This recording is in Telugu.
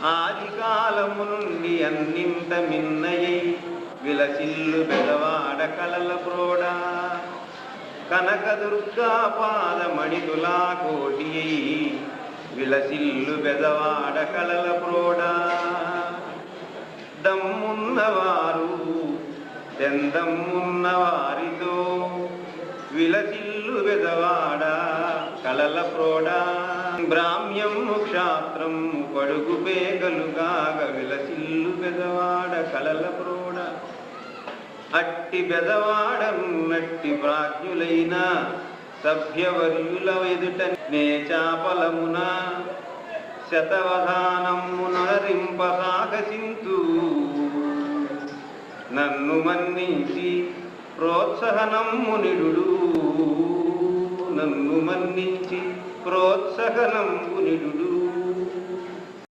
ఆది కాలము నుండి అన్నింత మిన్నయై విలసిల్లు బెదవాడ కలల ప్రోడా కనకదుర్గా పాదమణితులా కోటియై విలసిల్లు బెదవాడ కలల ప్రోడా దమ్మున్నవారు చందమ్మున్నవారితో విలసిల్లు బెదవాడ కలల ప్రోడా బ్రాహ్మ్యము క్షాత్రము పడుగు పేగలుగాగ విలసిల్లు బెదవాడ కలల ప్రోడ అట్టి బెదవాడన్నట్టి ప్రాజ్ఞులైన సభ్యవర్యుల ఎదుట నే చాపలమున శతవధానమునరింపసాగసింతు నన్ను మన్నించి ప్రోత్సాహనమ్మునిడు నన్ను మన్నించి ప్రోత్సాహనమ్మునిడు